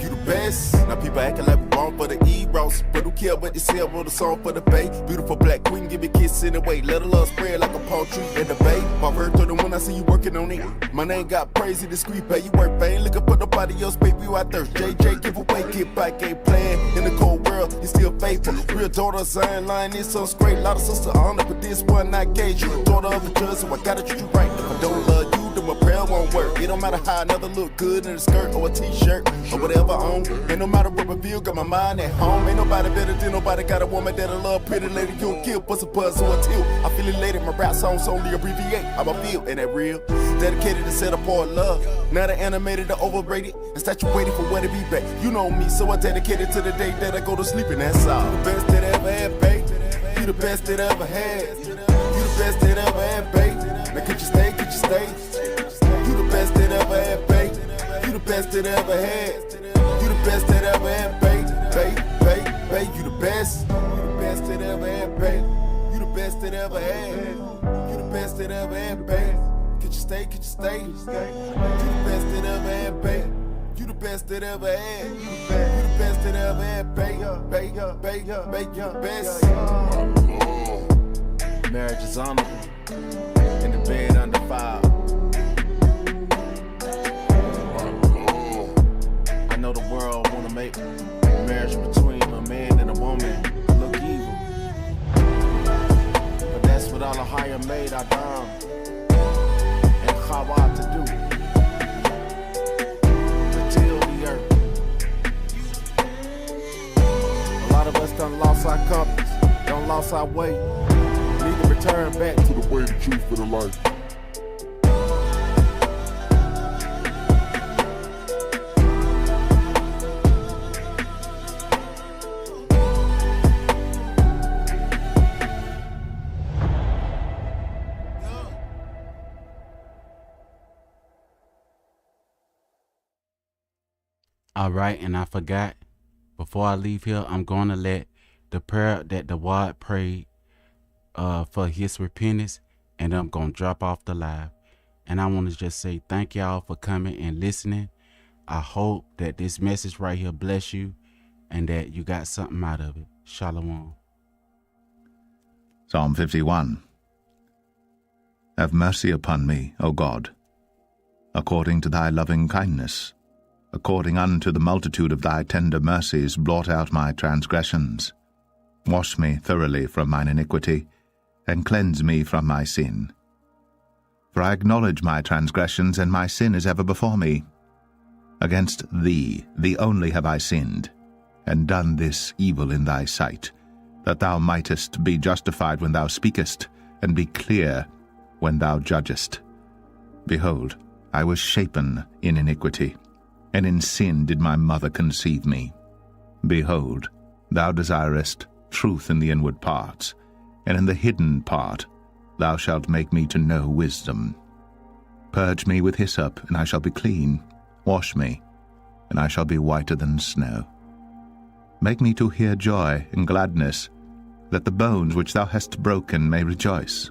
[SPEAKER 3] You the best. Now people acting like we born for the E-Ross, but who care what they say? I wrote a song for the babe. Beautiful black queen, give me a kiss anyway. Let her love spread like a palm tree in the bay. My bird 31, I see you working on it. My name got praised, discreet, pay you work, ain't looking for nobody else, baby, you out there. JJ, give away, get back, ain't playing. In the cold world, you still faithful. Real daughters, I ain't lying, it's so great. Lot of sister honor, but this one I gave you. Daughter of a judge, so I gotta treat you right. If I don't love you, then my prayer won't work. It don't matter how another look good in a skirt or a t-shirt or whatever on. And no matter what reveal, got my mind at home. Ain't nobody better than nobody. Got a woman that I love, pretty lady, you don't kill. Bust a buzz or a tilt. I feel elated, my rap songs only abbreviate. I'm a feel, ain't that real? Dedicated to set apart love. Not an animated or overrated. Instead you waiting for where to be back. You know me, so I dedicated to the day that I go to sleep, and that's all. You the best that ever had, babe. You the best that ever had. You the best that ever had, babe. Now could you stay, could you stay? You the best that ever had, babe. You the best that ever had. You the best that ever had, babe. You the best. You the best that ever had, babe. You the best that ever had. You the best that ever had, babe. Could you stay, could you stay? You the best that ever had, babe. You the best that ever had. You the best that ever had, babe. You the best. Marriage is honorable. In the bed under fire. I know the world wanna make marriage between a man and a woman look evil, but that's what all the higher made Adam and Hawa to do, to till the earth. A lot of us done lost our compass, done lost our way. Need to return back to the way, the truth, for the life.
[SPEAKER 1] All right, and I forgot, before I leave here, I'm going to let the prayer that the Wad prayed for his repentance, and I'm going to drop off the live. And I want to just say thank y'all for coming and listening. I hope that this message right here bless you and that you got something out of it. Shalom.
[SPEAKER 2] Psalm 51. Have mercy upon me, O God, according to thy loving kindness. According unto the multitude of thy tender mercies, blot out my transgressions. Wash me thoroughly from mine iniquity, and cleanse me from my sin. For I acknowledge my transgressions, and my sin is ever before me. Against thee only have I sinned, and done this evil in thy sight, that thou mightest be justified when thou speakest, and be clear when thou judgest. Behold, I was shapen in iniquity, and in sin did my mother conceive me. Behold, thou desirest truth in the inward parts, and in the hidden part thou shalt make me to know wisdom. Purge me with hyssop, and I shall be clean. Wash me, and I shall be whiter than snow. Make me to hear joy and gladness, that the bones which thou hast broken may rejoice.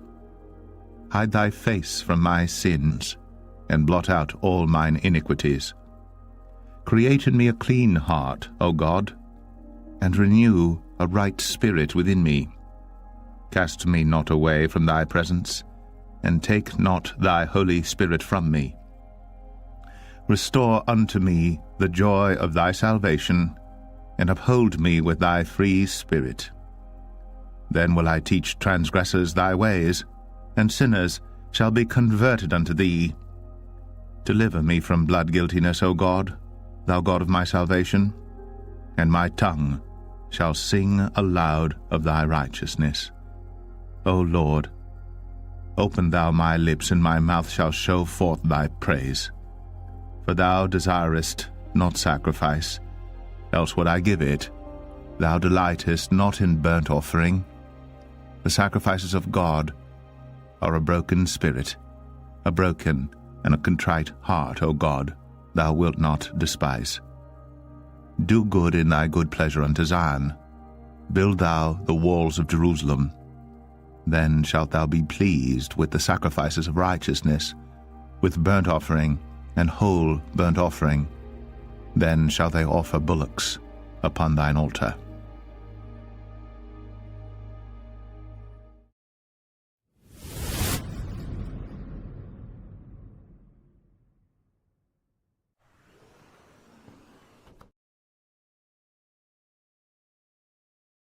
[SPEAKER 2] Hide thy face from my sins, and blot out all mine iniquities. Create in me a clean heart, O God, and renew a right spirit within me. Cast me not away from thy presence, and take not thy Holy Spirit from me. Restore unto me the joy of thy salvation, and uphold me with thy free spirit. Then will I teach transgressors thy ways, and sinners shall be converted unto thee. Deliver me from blood guiltiness, O God, thou God of my salvation, and my tongue shall sing aloud of thy righteousness. O Lord, open thou my lips, and my mouth shall show forth thy praise. For thou desirest not sacrifice, else would I give it. Thou delightest not in burnt offering. The sacrifices of God are a broken spirit, a broken and a contrite heart, O God, thou wilt not despise. Do good in thy good pleasure unto Zion. Build thou the walls of Jerusalem. Then shalt thou be pleased with the sacrifices of righteousness, with burnt offering and whole burnt offering. Then shall they offer bullocks upon thine altar.